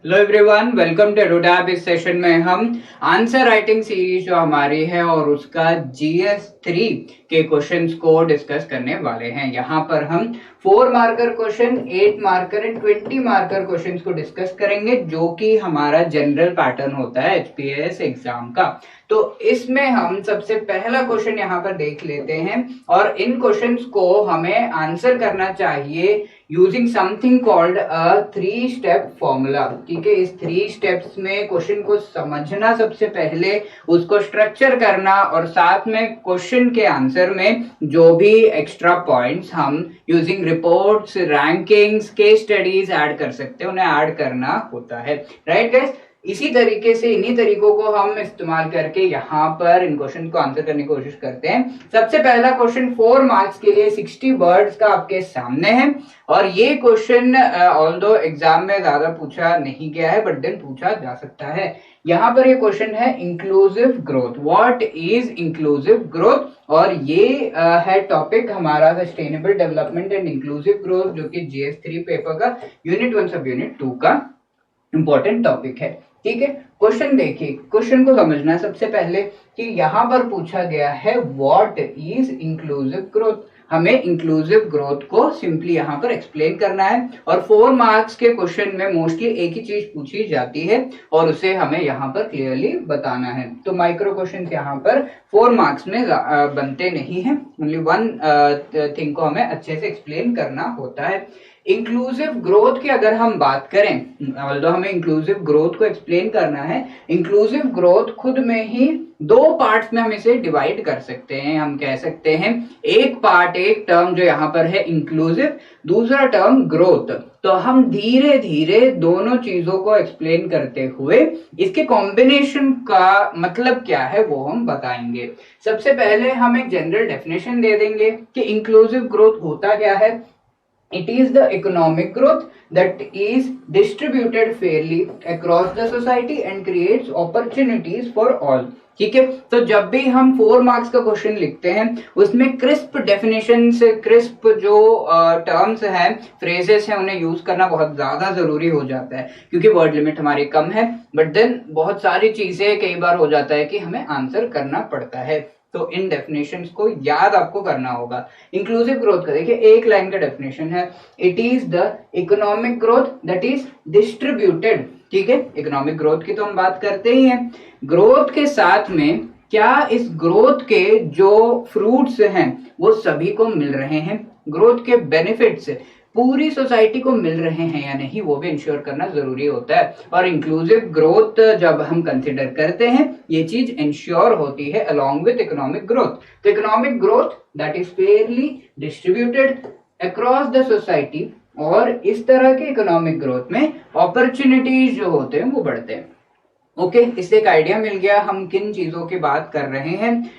Hello everyone, welcome to Adotab. इस session में हम आंसर राइटिंग सीरीज जो हमारी है और उसका GS3 के क्वेश्चंस को डिस्कस करने वाले हैं। यहाँ पर हम 4 marker question, 8 marker and 20 marker questions को डिस्कस करेंगे, जो कि हमारा जनरल पैटर्न होता है HPAS एग्जाम का। तो इसमें हम सबसे पहला क्वेश्चन यहाँ पर देख लेते हैं और इन क्वेश्चंस को हमें आंसर करना चाहिए using something called a 3 step formula. ठीक है, इस 3 स्टेप्स में क्वेश्चन को समझना सबसे पहले, उसको स्ट्रक्चर करना और साथ में क्वेश्चन के आंसर में जो भी एक्स्ट्रा पॉइंट्स हम using reports, rankings, case studies add कर सकते हैं, उन्हें ऐड करना होता है। राइट गाइस, इसी तरीके से इन्हीं तरीकों को हम इस्तेमाल करके यहाँ पर इन क्वेश्चन को आंसर करने की कोशिश करते हैं। सबसे पहला क्वेश्चन 4 मार्क्स के लिए 60 वर्ड्स का आपके सामने है और ये क्वेश्चन ऑल्दो एग्जाम में ज्यादा पूछा नहीं गया है, बट देन पूछा जा सकता है। यहाँ पर ये क्वेश्चन है inclusive growth. What is inclusive growth? और ये है टॉपिक हमारा sustainable development and inclusive growth, जो कि GS3 पेपर का यूनिट 1 सब यूनिट 2 का इंपॉर्टेंट टॉपिक है। ठीक है, क्वेश्चन देखिए, क्वेश्चन को समझना है सबसे पहले कि यहाँ पर पूछा गया है व्हाट इज इंक्लूसिव ग्रोथ। हमें इंक्लूसिव ग्रोथ को सिंपली यहाँ पर एक्सप्लेन करना है और 4 मार्क्स के क्वेश्चन में मोस्टली एक ही चीज पूछी जाती है और उसे हमें यहाँ पर क्लियरली बताना है। तो माइक्रो क्वेश्चन यहाँ पर 4 मार्क्स में बनते नहीं है, ओनली वन थिंग को हमें अच्छे से एक्सप्लेन करना होता है। इंक्लूसिव ग्रोथ की अगर हम बात करें, ऑल्दो हमें इंक्लूसिव ग्रोथ को एक्सप्लेन करना है, इंक्लूसिव ग्रोथ खुद में ही 2 पार्ट्स में हम इसे डिवाइड कर सकते हैं। हम कह सकते हैं एक पार्ट, एक टर्म जो यहाँ पर है इंक्लूसिव, दूसरा टर्म ग्रोथ। तो हम धीरे धीरे दोनों चीजों को एक्सप्लेन करते हुए इसके कॉम्बिनेशन का मतलब क्या है वो हम बताएंगे। सबसे पहले हम एक जनरल डेफिनेशन दे देंगे कि इंक्लूसिव ग्रोथ होता क्या है। It is the economic growth that is distributed fairly across the society and creates opportunities for all। ठीक है, तो जब भी हम 4 मार्क्स का क्वेश्चन लिखते हैं उसमें क्रिस्प डेफिनेशन से, क्रिस्प जो टर्म्स हैं, फ्रेजेस हैं, उन्हें यूज करना बहुत ज्यादा जरूरी हो जाता है, क्योंकि वर्ड लिमिट हमारी कम है। बट देन बहुत सारी चीजें कई बार हो जाता है कि हमें आंसर करना पड़ता है, तो इन डेफिनेशंस को याद आपको करना होगा। इंक्लूसिव ग्रोथ का देखिए एक लाइन का डेफिनेशन है, it is the economic growth that is distributed. ठीक है, इकोनॉमिक ग्रोथ की तो हम बात करते ही हैं। ग्रोथ के साथ में क्या इस ग्रोथ के जो फ्रूट्स हैं वो सभी को मिल रहे हैं, ग्रोथ के बेनिफिट्स पूरी सोसाइटी को मिल रहे हैं या नहीं, वो भी इंश्योर करना जरूरी होता है। और इंक्लूसिव ग्रोथ जब हम कंसिडर करते हैं ये चीज इंश्योर होती है अलोंग विद इकोनॉमिक ग्रोथ। तो economic growth that is fairly distributed across the society, और इस तरह के इकोनॉमिक ग्रोथ में अपॉर्चुनिटीज जो होते हैं वो बढ़ते हैं। ओके, इससे एक आइडिया मिल गया हम किन चीजों की बात कर रहे हैं,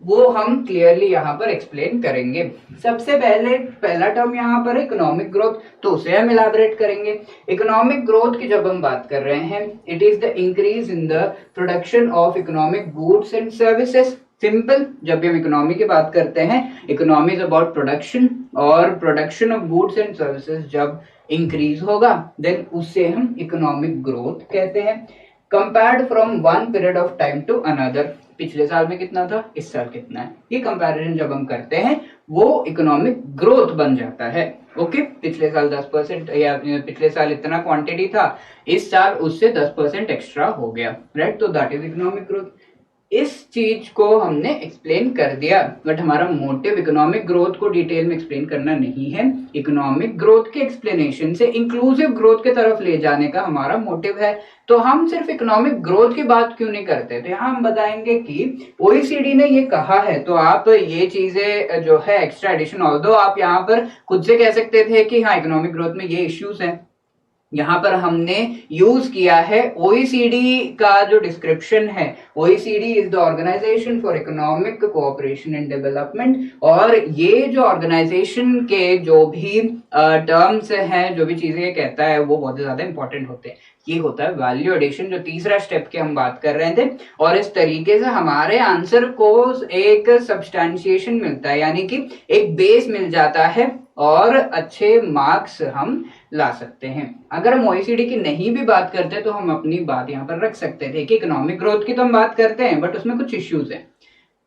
वो हम क्लियरली यहाँ पर एक्सप्लेन करेंगे। सबसे पहले पहला टर्म यहाँ पर इकोनॉमिक ग्रोथ, तो उसे हम इलाबरेट करेंगे। इकोनॉमिक ग्रोथ की जब हम बात कर रहे हैं, it is the increase in the production of economic goods and services. Simple, जब भी हम इकोनॉमी की बात करते हैं, इकोनॉमी इज अबाउट प्रोडक्शन, और production of goods and services जब इंक्रीज होगा देन उससे हम इकोनॉमिक ग्रोथ कहते हैं। Compared from one period of time to another, पिछले साल में कितना था, इस साल कितना है, ये कंपैरिजन जब हम करते हैं वो इकोनॉमिक ग्रोथ बन जाता है। ओके, पिछले साल 10% या पिछले साल इतना क्वांटिटी था, इस साल उससे 10% एक्स्ट्रा हो गया। राइट, तो दैट इज इकोनॉमिक ग्रोथ। इस चीज को हमने एक्सप्लेन कर दिया, बट हमारा मोटिव इकोनॉमिक ग्रोथ को डिटेल में एक्सप्लेन करना नहीं है। इकोनॉमिक ग्रोथ के एक्सप्लेनेशन से इंक्लूसिव ग्रोथ की तरफ ले जाने का हमारा मोटिव है। तो हम सिर्फ इकोनॉमिक ग्रोथ की बात क्यों नहीं करते, तो यहाँ हम बताएंगे कि OECD ने ये कहा है, तो आप ये चीजें जो है एक्स्ट्रा एडिशन, ऑल्दो आप यहाँ पर खुद से कह सकते थे कि हाँ इकोनॉमिक ग्रोथ में ये इश्यूज हैं, यहाँ पर हमने यूज किया है OECD का जो डिस्क्रिप्शन है। OECD is the organisation for economic cooperation and development, और ये जो ऑर्गेनाइजेशन के जो भी टर्म्स हैं, जो भी चीजें कहता है, वो बहुत ज्यादा इंपॉर्टेंट होते हैं। ये होता है वैल्यू एडिशन, जो तीसरा स्टेप की हम बात कर रहे थे, और इस तरीके से हमारे आंसर को एक सब्सटैंशिएशन मिलता है, यानी कि एक बेस मिल जाता है और अच्छे मार्क्स हम ला सकते हैं। अगर हम OECD की नहीं भी बात करते तो हम अपनी बात यहाँ पर रख सकते थे कि इकोनॉमिक ग्रोथ की तो हम बात करते हैं बट उसमें कुछ इश्यूज हैं।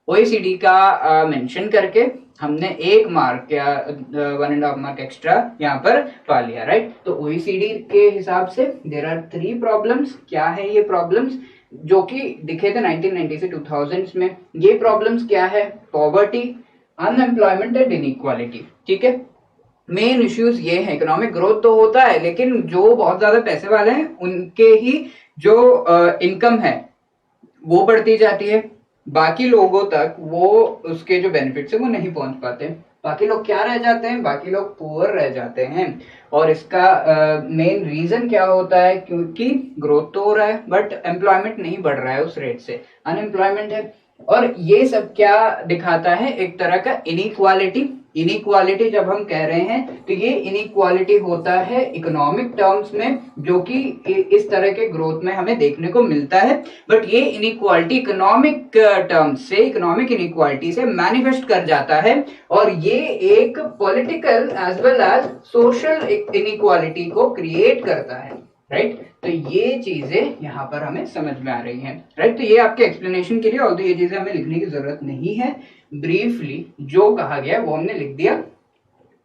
OECD का मेंशन करके हमने 1 मार्क या 1.5 मार्क एक्स्ट्रा यहाँ पर पा लिया, राइट। तो OECD के हिसाब से देयर आर 3 प्रॉब्लम्स। क्या है ये प्रॉब्लम्स जो कि दिखे थे 1990 से 2000 में? ये प्रॉब्लम्स क्या है? पॉवर्टी, अनएम्प्लॉयमेंट एंड इनइक्वालिटी, ठीक है। मेन इश्यूज ये है। इकोनॉमिक ग्रोथ तो होता है लेकिन जो बहुत ज्यादा पैसे वाले हैं उनके ही जो इनकम है वो बढ़ती जाती है, बाकी लोगों तक वो उसके जो बेनिफिट्स है वो नहीं पहुंच पाते। बाकी लोग क्या रह जाते हैं? बाकी लोग पुअर रह जाते हैं। और इसका मेन रीजन क्या होता है? क्योंकि ग्रोथ तो हो रहा है बट एम्प्लॉयमेंट नहीं बढ़ रहा है उस रेट से, अनएम्प्लॉयमेंट है। और ये सब क्या दिखाता है? एक तरह का इनइक्वालिटी। इनइक्वालिटी जब हम कह रहे हैं तो ये इनइक्वालिटी होता है इकोनॉमिक टर्म्स में, जो कि इस तरह के ग्रोथ में हमें देखने को मिलता है। बट ये इनइक्वालिटी इकोनॉमिक टर्म्स से, इकोनॉमिक इनइक्वालिटी से मैनिफेस्ट कर जाता है और ये एक political as well as social inequality को क्रिएट करता है, राइट। तो ये चीजें यहाँ पर हमें समझ में आ रही हैं, राइट। तो ये आपके एक्सप्लेनेशन के लिए, ऑल्दो ये चीजें हमें लिखने की जरूरत नहीं है, ब्रीफली जो कहा गया वो हमने लिख दिया।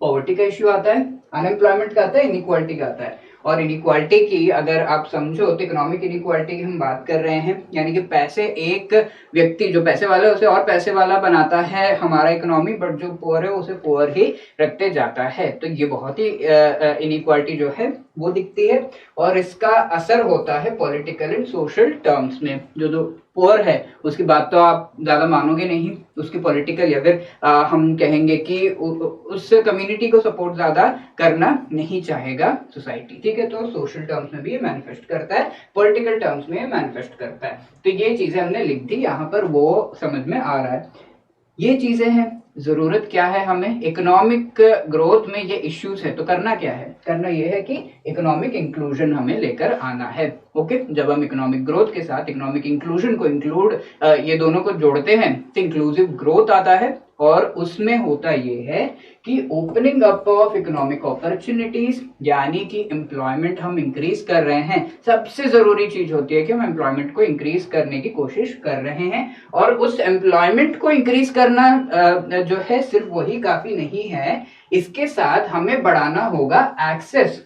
पॉवर्टी का इश्यू आता है, अनएम्प्लॉयमेंट का आता है, इनइक्वालिटी का आता है। और इनइक्वालिटी की अगर आप समझो तो इकोनॉमिक इनइक्वालिटी की हम बात कर रहे हैं, यानी कि पैसे, एक व्यक्ति जो पैसे वाला है उसे और पैसे वाला बनाता है हमारा इकोनॉमी, बट जो पुअर है उसे पुअर ही रखते जाता है। तो ये बहुत ही इनइक्वालिटी जो है वो दिखती है और इसका असर होता है पॉलिटिकल एंड सोशल टर्म्स में। जो पुअर है उसकी बात तो आप ज्यादा मानोगे नहीं, उसकी पॉलिटिकल या फिर हम कहेंगे कि उस कम्युनिटी को सपोर्ट ज्यादा करना नहीं चाहेगा सोसाइटी, ठीक है। तो सोशल टर्म्स में भी ये मैनिफेस्ट करता है, पॉलिटिकल टर्म्स में ये मैनिफेस्ट करता है। तो ये चीजें हमने लिख दी यहाँ पर, वो समझ में आ रहा है। ये चीजें हैं। जरूरत क्या है हमें? इकोनॉमिक ग्रोथ में ये इश्यूज है तो करना क्या है? करना ये है कि इकोनॉमिक इंक्लूजन हमें लेकर आना है, ओके। जब हम इकोनॉमिक ग्रोथ के साथ इकोनॉमिक इंक्लूजन को ये दोनों को जोड़ते हैं तो इंक्लूसिव ग्रोथ आता है। और उसमें होता ये है कि opening up of economic opportunities, यानी कि एम्प्लॉयमेंट हम इंक्रीज कर रहे हैं। सबसे जरूरी चीज होती है कि हम एम्प्लॉयमेंट को इंक्रीज करने की कोशिश कर रहे हैं। और उस एम्प्लॉयमेंट को इंक्रीज करना जो है सिर्फ वही काफी नहीं है, इसके साथ हमें बढ़ाना होगा एक्सेस।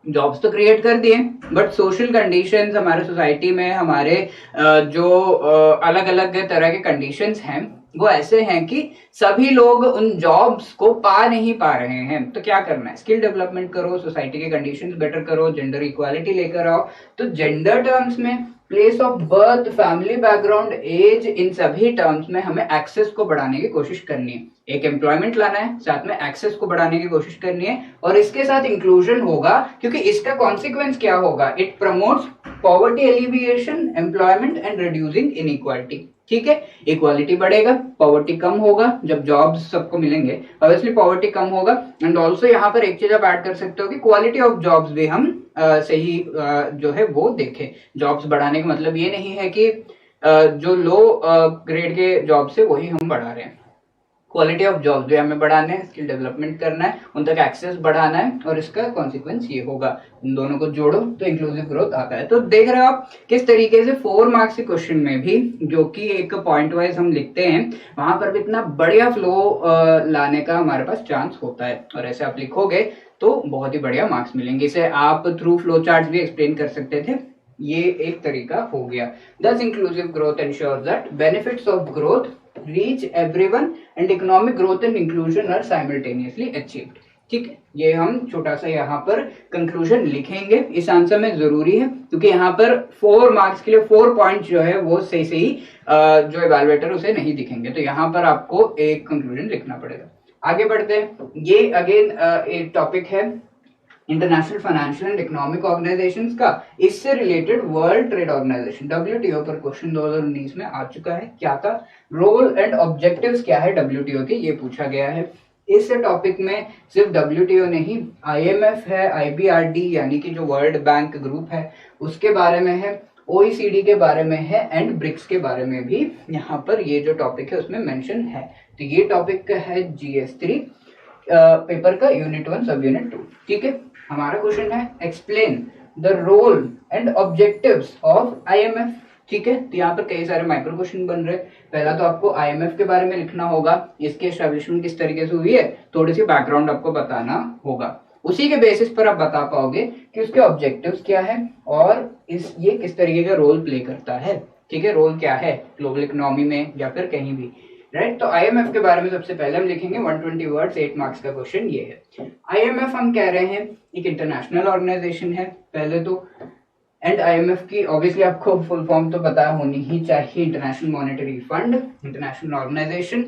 जॉब्स तो क्रिएट कर दिए बट सोशल कंडीशंस हमारे सोसाइटी में, हमारे जो अलग अलग तरह के कंडीशंस हैं वो ऐसे हैं कि सभी लोग उन जॉब्स को पा नहीं पा रहे हैं। तो क्या करना है? स्किल डेवलपमेंट करो, सोसाइटी के कंडीशंस बेटर करो, जेंडर इक्वालिटी लेकर आओ। तो जेंडर टर्म्स में, place of birth, family background, age, इन सभी टर्म्स में हमें एक्सेस को बढ़ाने की कोशिश करनी है। एक एम्प्लॉयमेंट लाना है, साथ में एक्सेस को बढ़ाने की कोशिश करनी है और इसके साथ इंक्लूजन होगा, क्योंकि इसका कॉन्सिक्वेंस क्या होगा? It promotes poverty alleviation, employment and reducing inequality, ठीक है। इक्वालिटी बढ़ेगा, पॉवर्टी कम होगा। जब जॉब्स सबको मिलेंगे ऑब्वियसली पॉवर्टी कम होगा। एंड ऑल्सो यहाँ पर एक चीज आप ऐड कर सकते हो कि क्वालिटी ऑफ जॉब्स भी हम सही जो है वो देखें। जॉब्स बढ़ाने का मतलब ये नहीं है कि जो लो ग्रेड के जॉब्स है वही हम बढ़ा रहे हैं। क्वालिटी ऑफ जॉब्स भी हमें बढ़ाने हैं, स्किल डेवलपमेंट करना है, उन तक एक्सेस बढ़ाना है और इसका कॉन्सिक्वेंस ये होगा। इन दोनों को जोड़ो तो इंक्लूसिव ग्रोथ आता है। तो देख रहे हो आप किस तरीके से 4 मार्क्स के क्वेश्चन में भी, जो कि एक पॉइंट वाइज हम लिखते हैं, वहां पर भी इतना बढ़िया फ्लो लाने का हमारे पास चांस होता है। और ऐसे आप लिखोगे तो बहुत ही बढ़िया मार्क्स मिलेंगे। इसे आप थ्रू फ्लो चार्ट भी एक्सप्लेन कर सकते थे, ये एक तरीका हो गया। Thus inclusive growth ensures that benefits of growth reach everyone and economic growth and inclusion are simultaneously achieved। ठीक है, ये हम छोटा सा यहाँ पर कंक्लूजन लिखेंगे। इस आंसर में जरूरी है क्योंकि यहाँ पर 4 मार्क्स के लिए 4 पॉइंट जो है वो सही सही जो इवैल्यूएटर उसे नहीं दिखेंगे, तो यहाँ पर आपको एक कंक्लूजन लिखना पड़ेगा। आगे बढ़ते हैं। ये अगेन एक टॉपिक है international financial and economic organisations का, इससे related world trade organisation WTO पर क्वेश्चन 2019 में आ चुका है। क्या था? रोल एंड ऑब्जेक्टिव्स क्या है WTO के, ये पूछा गया है। इस टॉपिक में सिर्फ WTO नहीं, IMF है, IBRD यानी कि जो वर्ल्ड बैंक ग्रुप है उसके बारे में है, OECD के बारे में है एंड ब्रिक्स के बारे में भी यहाँ पर ये जो टॉपिक है उसमें मेंशन है। तो ये टॉपिक है GS3 पेपर का यूनिट 1 सब यूनिट 2, ठीक है। हमारा क्वेश्चन है explain the role and objectives of IMF. ठीक है, तो यहाँ पर कई सारे माइक्रो क्वेश्चन बन रहे हैं। पहला तो आपको आईएमएफ के बारे में लिखना होगा, इसकी एस्टेब्लिशमेंट किस तरीके से हुई है, थोड़ी सी बैकग्राउंड आपको बताना होगा। उसी के बेसिस पर आप बता पाओगे कि उसके ऑब्जेक्टिव्स क्या है और ये किस तरीके का रोल प्ले करता है। ठीक है, रोल क्या है ग्लोबल इकोनॉमी में या फिर कहीं भी, राइट। तो आईएमएफ के बारे में सबसे पहले हम लिखेंगे 120 वर्ड्स 8 मार्क्स का क्वेश्चन ये है। आईएमएफ हम कह रहे हैं एक इंटरनेशनल ऑर्गेनाइजेशन है पहले तो, एंड आईएमएफ की ऑब्वियसली आपको फुल फॉर्म तो पता होनी ही चाहिए, international monetary fund, international organisation.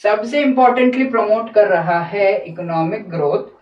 सबसे इंपॉर्टेंटली प्रमोट कर रहा है economic growth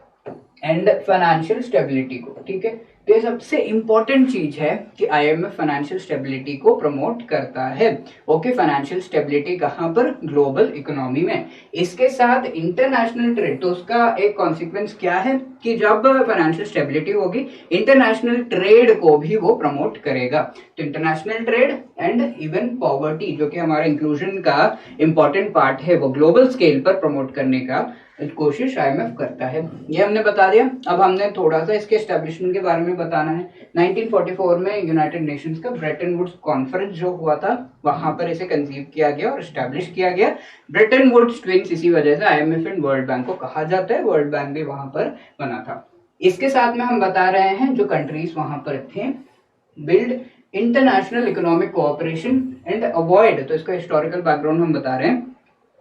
and financial stability को। ठीक है, तो ये सबसे इंपॉर्टेंट चीज है कि आईएमएफ फाइनेंशियल स्टेबिलिटी को प्रमोट करता है। ओके, फाइनेंशियल स्टेबिलिटी कहां पर, ग्लोबल इकोनॉमी में। इसके साथ इंटरनेशनल ट्रेड, तो उसका एक कॉन्सिक्वेंस क्या है कि जब फाइनेंशियल स्टेबिलिटी होगी इंटरनेशनल ट्रेड को भी वो प्रमोट करेगा। तो international trade and even poverty, जो कि हमारा इंक्लूजन का इंपॉर्टेंट पार्ट है, वो ग्लोबल स्केल पर प्रमोट करने का कोशिश आईएमएफ करता है। ये हमने बता दिया। अब हमने थोड़ा सा इसके एस्टेब्लिशमेंट के बारे में बताना है। 1944 में यूनाइटेड नेशंस का ब्रेटन वुड्स कॉन्फ्रेंस जो हुआ था, वहां पर इसे कंसीव किया गया और एस्टेब्लिश किया गया। ब्रेटन वुड्स ट्विंस, इसी वजह से आईएमएफ एंड वर्ल्ड बैंक को कहा जाता है, वर्ल्ड बैंक भी वहां पर बना था। इसके साथ में हम बता रहे हैं जो कंट्रीज वहां पर थे, build international economic cooperation and avoid, तो इसका हिस्टोरिकल बैकग्राउंड हम बता रहे हैं।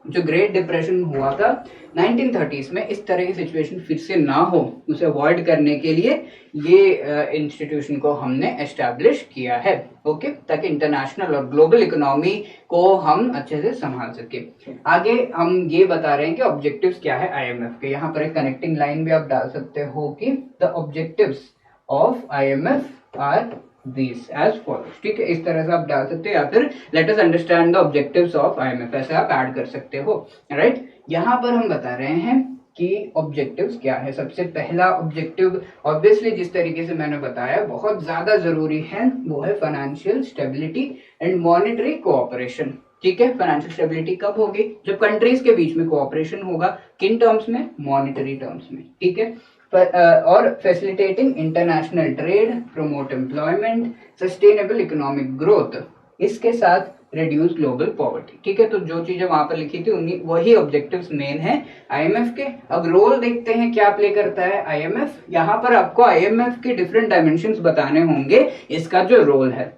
जो ग्रेट डिप्रेशन हुआ था 1930s में, इस तरह की सिचुएशन फिर से ना हो, उसे अवॉइड करने के लिए ये इंस्टीट्यूशन को हमने एस्टैब्लिश किया है। ओके, ताकि इंटरनेशनल और ग्लोबल इकोनॉमी को हम अच्छे से संभाल सके। आगे हम ये बता रहे हैं कि ऑब्जेक्टिव्स क्या है आईएमएफ के। यहाँ पर एक कनेक्टिंग लाइन भी आप डाल सकते हो कि the objectives of IMF are this as follows. ठीक है, इस तरह से आप डाल सकते हो, या फिर let us understand the objectives of IMF, ऐसे आप ऐड कर सकते हो, राइट। यहाँ पर हम बता रहे हैं कि ऑब्जेक्टिव्स क्या है। सबसे पहला ऑब्जेक्टिव ऑब्वियसली जिस तरीके से मैंने बताया बहुत ज्यादा जरूरी है, वो है financial stability and monetary cooperation. ठीक है, फाइनेंशियल स्टेबिलिटी कब होगी, जब कंट्रीज के बीच में कोऑपरेशन होगा, किन टर्म्स में, मॉनेटरी टर्म्स में। ठीक है, और facilitating international trade, promote employment, sustainable economic growth, इसके साथ रिड्यूस ग्लोबल पॉवर्टी। ठीक है, तो जो चीजें वहां पर लिखी थी उन्हीं वही ऑब्जेक्टिव्स मेन है आईएमएफ के। अब रोल देखते हैं क्या प्ले करता है आईएमएफ। यहाँ पर आपको आईएमएफ के डिफरेंट डायमेंशंस बताने होंगे, इसका जो रोल है।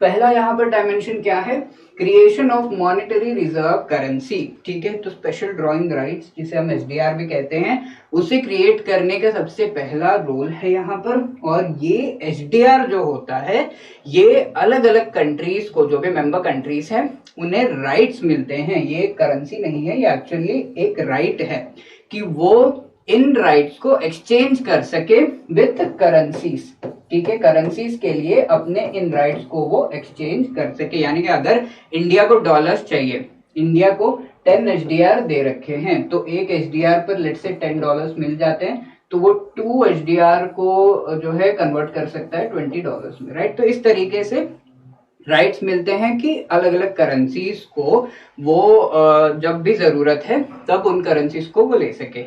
पहला यहाँ पर डायमेंशन क्या है, creation of monetary reserve currency. ठीक है, तो स्पेशल ड्रॉइंग राइट्स, जिसे हम एसडीआर भी कहते हैं, उसे क्रिएट करने का सबसे पहला रोल है यहाँ पर। और ये एसडीआर जो होता है, ये अलग अलग कंट्रीज को, जो भी मेंबर कंट्रीज हैं, उन्हें राइट्स मिलते हैं। ये करेंसी नहीं है, ये एक्चुअली एक राइट है कि वो इन राइट्स को एक्सचेंज कर सके विथ करेंसीज। ठीक है, करेंसीज के लिए अपने इन राइट्स को वो एक्सचेंज कर सके। यानी कि अगर इंडिया को डॉलर्स चाहिए, इंडिया को 10 एचडीआर दे रखे हैं, तो एक एचडीआर पर लेट से $10 मिल जाते हैं, तो वो 2 एचडीआर को जो है कन्वर्ट कर सकता है $20 में, राइट। तो इस तरीके से राइट्स मिलते हैं कि अलग अलग करेंसीज को वो जब भी जरूरत है तब उन करेंसीज को वो ले सके।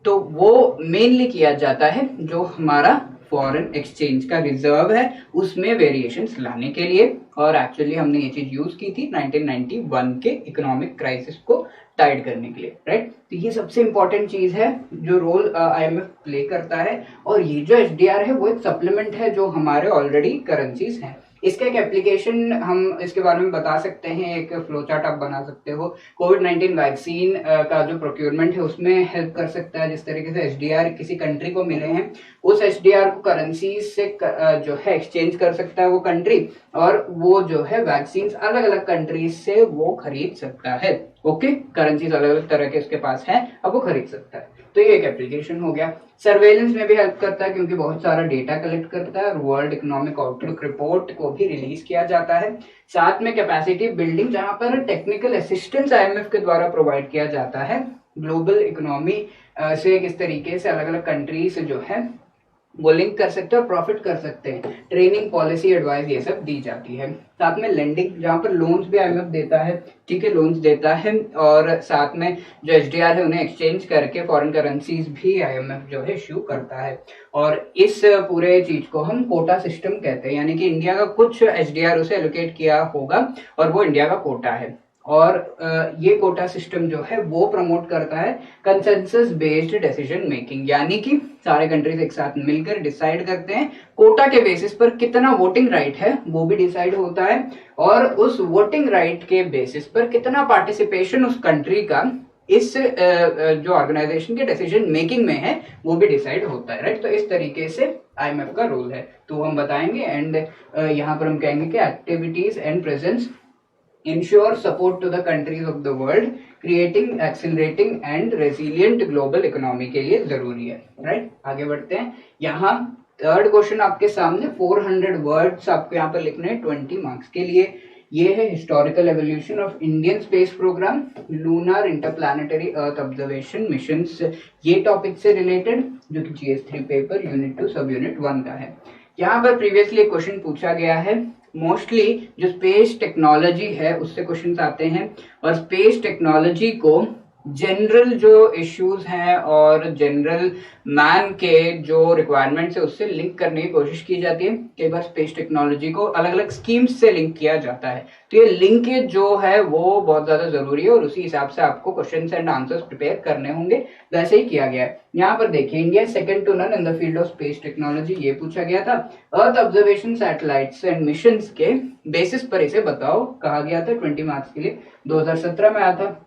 तो वो मेनली किया जाता है जो हमारा फॉरेन एक्सचेंज का रिजर्व है, उसमें वेरिएशंस लाने के लिए। और एक्चुअली हमने ये चीज यूज की थी 1991 के इकोनॉमिक क्राइसिस को टाइड करने के लिए, राइट। तो ये सबसे इंपॉर्टेंट चीज है जो रोल आईएमएफ प्ले करता है। और ये जो एचडीआर है वो एक सप्लीमेंट है जो हमारे ऑलरेडी करेंसीज हैं। इसका एक एप्लीकेशन हम इसके बारे में बता सकते हैं, एक फ्लो चार्ट आप बना सकते हो। कोविड-19 वैक्सीन का जो प्रोक्योरमेंट है उसमें हेल्प कर सकता है। जिस तरीके से एचडीआर किसी कंट्री को मिले हैं, उस एचडीआर को करेंसी से जो है एक्सचेंज कर सकता है वो कंट्री, और वो जो है वैक्सीन अलग अलग कंट्रीज से वो खरीद सकता है। ओके, करेंसीज अलग अलग तरह के उसके पास है, अब वो खरीद सकता है। तो ये एक एप्लीकेशन हो गया। सर्वेलेंस में भी हेल्प करता है क्योंकि बहुत सारा डेटा कलेक्ट करता है, और वर्ल्ड इकोनॉमिक आउटलुक रिपोर्ट को भी रिलीज किया जाता है। साथ में कैपेसिटी बिल्डिंग, जहां पर टेक्निकल असिस्टेंस आईएमएफ के द्वारा प्रोवाइड किया जाता है ग्लोबल इकोनॉमी से किस तरीके से अलग अलग कंट्रीज जो है वो लिंक कर सकते हैं और प्रॉफिट कर सकते हैं। ट्रेनिंग, पॉलिसी, एडवाइस ये सब दी जाती है। साथ में लेंडिंग, जहाँ पर लोन्स भी आईएमएफ देता है, ठीक है, लोन्स देता है, और साथ में जो एचडीआर है उन्हें एक्सचेंज करके फॉरेन करेंसीज भी आईएमएफ जो है इश्यू करता है। और इस पूरे चीज को हम कोटा सिस्टम कहते हैं, यानी कि इंडिया का कुछ एचडीआर उसे एलोकेट किया होगा और वो इंडिया का कोटा है। और ये कोटा सिस्टम जो है वो प्रमोट करता है कंसेंसस बेस्ड डिसीजन मेकिंग, यानी कि सारे कंट्रीज एक साथ मिलकर डिसाइड करते हैं, कोटा के बेसिस पर कितना वोटिंग राइट है वो भी डिसाइड होता है, और उस वोटिंग राइट के बेसिस पर कितना पार्टिसिपेशन उस कंट्री का इस जो ऑर्गेनाइजेशन के डिसीजन मेकिंग में है वो भी डिसाइड होता है, राइट। तो इस तरीके से आईएमएफ का रोल है, तो हम बताएंगे। एंड यहाँ पर हम कहेंगे कि activities and presence ensure support to the countries of the world, creating, accelerating and resilient global economy के लिए जरूरी है, राइट। आगे बढ़ते हैं। यहाँ थर्ड क्वेश्चन आपके सामने 400 वर्ड्स आपको यहाँ पर लिखने हैं 20 मार्क्स के लिए। ये है historical evolution of Indian space programme, lunar interplanetary earth observation missions, ये टॉपिक से रिलेटेड, जो कि GS3 पेपर यूनिट 2 सब यूनिट 1 का है। यहाँ पर प्रीवियसली क्वेश्चन पूछा गया है, मोस्टली जो स्पेस टेक्नोलॉजी है उससे क्वेश्चंस आते हैं, और स्पेस टेक्नोलॉजी को जनरल जो इश्यूज हैं और जनरल मैन के जो रिक्वायरमेंट्स है उससे लिंक करने की कोशिश की जाती है। कई बार स्पेस टेक्नोलॉजी को अलग अलग स्कीम्स से लिंक किया जाता है, तो ये लिंकेज जो है वो बहुत ज्यादा जरूरी है, और उसी हिसाब से आपको क्वेश्चंस एंड आंसर्स प्रिपेयर करने होंगे, वैसे ही किया गया है। यहाँ पर देखिए, India second to none in the field of space technology, ये पूछा गया था। Earth observation satellites and missions के बेसिस पर इसे बताओ, कहा गया था 20 मार्क्स के लिए, 2017 में आया था।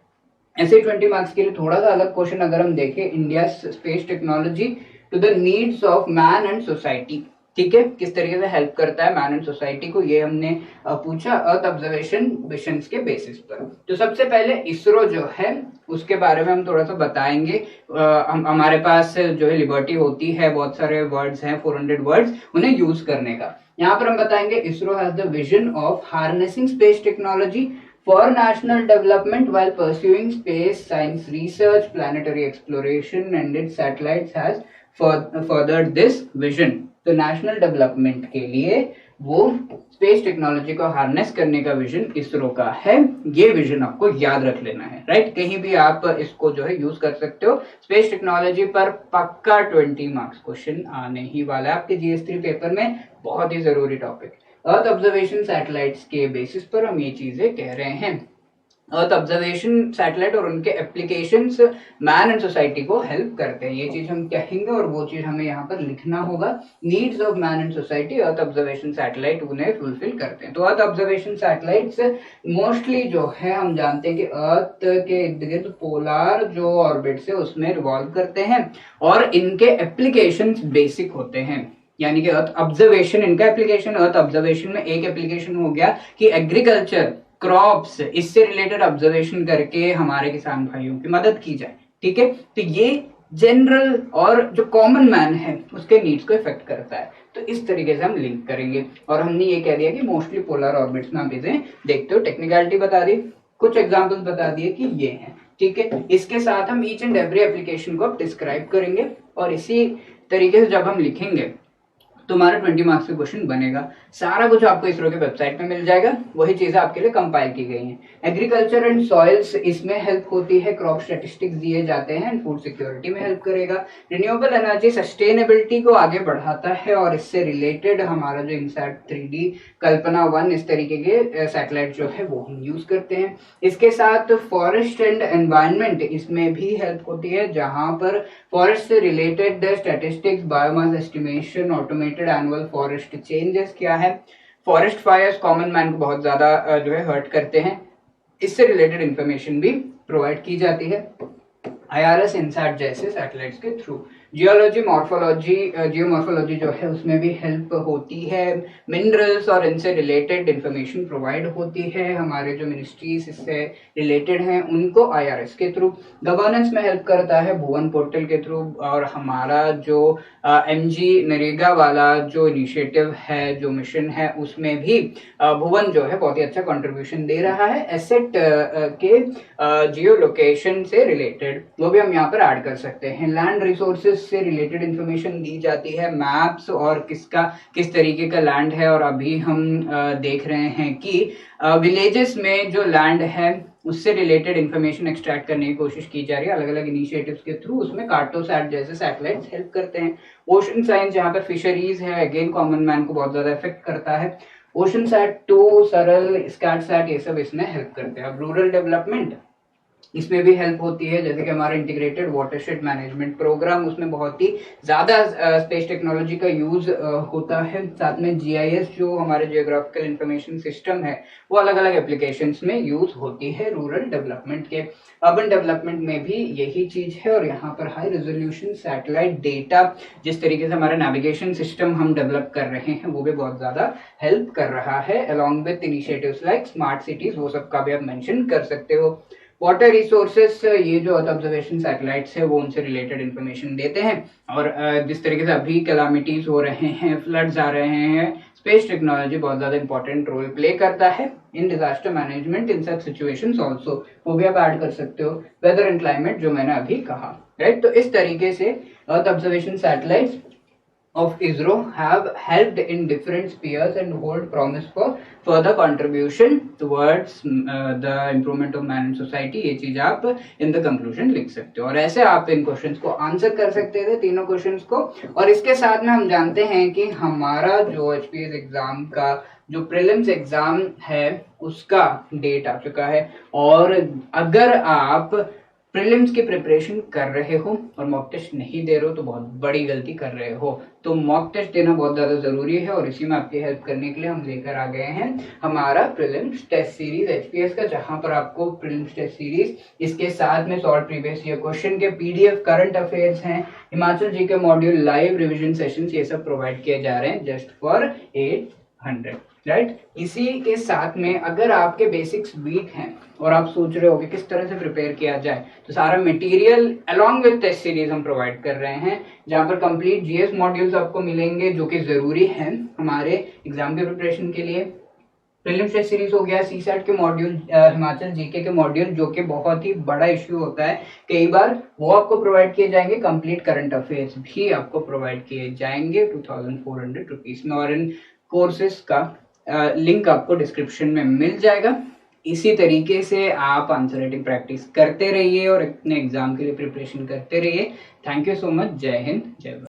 ऐसे 20 मार्क्स के लिए थोड़ा सा अलग क्वेश्चन अगर हम देखें, India space technology to the needs of man and society, ठीक है, किस तरीके से हेल्प करता है मैन एंड सोसाइटी को, ये हमने पूछा अर्थ ऑब्जर्वेशन मिशंस के बेसिस पर। तो सबसे पहले इसरो जो है उसके बारे में हम थोड़ा सा बताएंगे। हमारे पास जो है लिबर्टी होती है, बहुत सारे वर्ड्स हैं, 400 वर्ड्स, उन्हें यूज करने का। यहाँ पर हम बताएंगे ISRO has the vision of harnessing space technology for national development while pursuing space science research, planetary exploration, and its satellites has furthered this vision. तो नेशनल डेवलपमेंट के लिए वो स्पेस टेक्नोलॉजी को हार्नेस करने का विजन इसरो का है, ये विजन आपको याद रख लेना है, राइट। कहीं भी आप इसको जो है यूज कर सकते हो। स्पेस टेक्नोलॉजी पर पक्का 20 मार्क्स क्वेश्चन आने ही वाला है आपके GS3 पेपर में, बहुत ही जरूरी टॉपिक। अर्थ ऑब्जर्वेशन सैटेलाइट्स के बेसिस पर हम ये चीजें कह रहे हैं। अर्थ ऑब्जर्वेशन सैटेलाइट और उनके एप्लीकेशंस मैन एंड सोसाइटी को हेल्प करते हैं, ये चीज हम कहेंगे, और वो चीज हमें यहाँ पर लिखना होगा। Needs of man and society, earth observation satellite उन्हें फुलफिल करते हैं। तो अर्थ ऑब्जर्वेशन सैटेलाइट्स मोस्टली जो है हम जानते हैं कि अर्थ के इर्द गिर्द पोलर जो ऑर्बिट्स है उसमें रिवॉल्व करते हैं, और इनके एप्लीकेशंस बेसिक होते हैं, यानी कि अर्थ ऑब्जर्वेशन इनका एप्लीकेशन। अर्थ ऑब्जर्वेशन में एक एप्लीकेशन हो गया कि एग्रीकल्चर, क्रॉप्स, इससे रिलेटेड ऑब्जर्वेशन करके हमारे किसान भाइयों की मदद की जाए, ठीक है। तो ये जनरल और जो कॉमन मैन है उसके नीड्स को इफेक्ट करता है, तो इस तरीके से हम लिंक करेंगे। और हमने ये कह दिया कि मोस्टली पोलर ऑर्बिट्स में आप इसे देखते हो, टेक्निकलिटी बता दी, कुछ एग्जांपल्स बता दिए कि ये हैं, ठीक है। इसके साथ हम ईच एंड एवरी एप्लीकेशन को डिस्क्राइब करेंगे, और इसी तरीके से जब हम लिखेंगे तो हमारा 20 मार्क्स का क्वेश्चन बनेगा। सारा कुछ आपको इसरो के वेबसाइट में मिल जाएगा, वही चीजें आपके लिए कंपाइल की गई हैं। एग्रीकल्चर एंड सॉइल्स इसमें हेल्प होती है, क्रॉप स्टैटिस्टिक्स दिए जाते हैं, एंड फूड सिक्योरिटी में हेल्प करेगा। रिन्यूएबल एनर्जी सस्टेनेबिलिटी को आगे बढ़ाता है, और इससे रिलेटेड हमारा जो इनसैट 3D, कल्पना 1, इस तरीके के सैटेलाइट जो है वो हम यूज करते हैं। इसके साथ फॉरेस्ट एंड एनवायरनमेंट इसमें भी हेल्प होती है, जहां पर फॉरेस्ट से related statistics, biomass estimation, automated annual forest changes क्या है, फॉरेस्ट फायर्स कॉमन मैन को बहुत ज्यादा जो है हर्ट करते हैं, इससे रिलेटेड इंफॉर्मेशन भी प्रोवाइड की जाती है IRS इनसैट जैसे सैटेलाइट्स के थ्रू। जियोलॉजी, मॉर्फोलॉजी, जियोमॉर्फोलॉजी जो है उसमें भी हेल्प होती है, मिनरल्स और इनसे रिलेटेड इंफॉर्मेशन प्रोवाइड होती है, हमारे जो मिनिस्ट्रीज इससे रिलेटेड हैं उनको IRS के थ्रू। गवर्नेंस में हेल्प करता है भुवन पोर्टल के थ्रू, और हमारा जो MG नरेगा वाला जो इनिशिएटिव है, जो मिशन है, उसमें भी भुवन जो है बहुत ही अच्छा कंट्रीब्यूशन दे रहा है एसेट के जियो लोकेशन से रिलेटेड, वो भी हम यहाँ पर ऐड कर सकते हैं। लैंड रिसोर्सेज रिसोर्सेज से रिलेटेड इंफॉर्मेशन दी जाती है, मैप्स और किस तरीके का लैंड है। और अभी हम देख रहे हैं कि विलेजेस में जो लैंड है उससे रिलेटेड इंफॉर्मेशन एक्सट्रैक्ट करने की कोशिश की जा रही है अलग अलग इनिशिएटिव्स के थ्रू। उसमें कार्टोसैट जैसे सैटेलाइट्स हेल्प करते हैं। ओशन साइंस जहाँ पर फिशरीज है, अगेन कॉमन मैन को बहुत ज्यादा इफेक्ट करता है। ओशन सैट 2, सरल, स्कैटसैट, ये सब इसमें हेल्प करते हैं। अब रूरल डेवलपमेंट, इसमें भी हेल्प होती है, जैसे कि हमारा इंटीग्रेटेड वाटरशेड मैनेजमेंट प्रोग्राम, उसमें बहुत ही ज़्यादा स्पेस टेक्नोलॉजी का यूज होता है। साथ में जीआईएस जो हमारे जियोग्राफिकल इंफॉर्मेशन सिस्टम है वो अलग अलग एप्लीकेशंस में यूज होती है रूरल डेवलपमेंट के। अर्बन डेवलपमेंट में भी यही चीज है। और यहाँ पर हाई रेजोल्यूशन सैटेलाइट डेटा, जिस तरीके से हमारा नेविगेशन सिस्टम हम डेवलप कर रहे हैं वो भी बहुत ज़्यादा हेल्प कर रहा है, along with initiatives like smart cities, वो सब का भी आप मेंशन कर सकते हो। वाटर रिसोर्सेस, ये जो अर्थ ऑब्जर्वेशन सैटेलाइट्स है वो उनसे रिलेटेड इंफॉर्मेशन देते हैं। और जिस तरीके से अभी कैलामिटीज हो रहे हैं, फ्लड्स आ रहे हैं, स्पेस टेक्नोलॉजी बहुत ज्यादा इंपॉर्टेंट रोल प्ले करता है in disaster management in such situations also, वो भी आप ऐड कर सकते हो। वेदर एंड क्लाइमेट जो मैंने अभी कहा, राइट। तो इस तरीके से अर्थ observation satellites of ISRO have helped in different spheres and hold promise for further contribution towards the improvement of man and society। ये चीज आप in the conclusion लिख सकते हो। और ऐसे आप इन क्वेश्चंस को आंसर कर सकते थे, तीनों क्वेश्चंस को। और इसके साथ में हम जानते हैं कि हमारा जो एचपीएस एग्जाम का जो प्रीलिम्स एग्जाम है उसका डेट आ चुका है। और अगर आप प्रीलिम्स की प्रिपरेशन कर रहे हो और मॉक टेस्ट नहीं दे रहे हो तो बहुत बड़ी गलती कर रहे हो। तो मॉक टेस्ट देना बहुत ज़्यादा ज़रूरी है। और इसी में आपकी हेल्प करने के लिए हम लेकर आ गए हैं हमारा प्रीलिम्स टेस्ट सीरीज एचपीएस का, जहां पर आपको प्रीलिम्स टेस्ट सीरीज, इसके साथ में सॉल्व प्रीवियस ईयर क्वेश्चन के पीडीएफ, करंट अफेयर्स हैं, हिमाचल जी के मॉड्यूल, लाइव रिविजन सेशंस, ये सब प्रोवाइड किए जा रहे हैं जस्ट फॉर 800, राइट। इसी के साथ में अगर आपके बेसिक्स वीक हैं और आप सोच रहे हो कि किस तरह से प्रिपेयर किया जाए, तो सारा material along with test series हम प्रोवाइड कर रहे हैं, जहां पर कंप्लीट जीएस मॉड्यूल्स आपको मिलेंगे जो कि जरूरी हैं हमारे एग्जाम के प्रिपरेशन के लिए। प्रीलिम्स टेस्ट सीरीज हो गया, सीसैट के मॉड्यूल, हिमाचल जीके के मॉड्यूल जो कि बहुत ही बड़ा इश्यू होता है कई बार, वो आपको प्रोवाइड किए जाएंगे। कंप्लीट करंट अफेयर्स भी आपको प्रोवाइड किए जाएंगे 2400 रुपीज में। और इन कोर्सेज का लिंक आपको डिस्क्रिप्शन में मिल जाएगा। इसी तरीके से आप आंसर राइटिंग प्रैक्टिस करते रहिए और अपने एग्जाम के लिए प्रिपरेशन करते रहिए। Thank you so much. जय हिंद, जय भारत।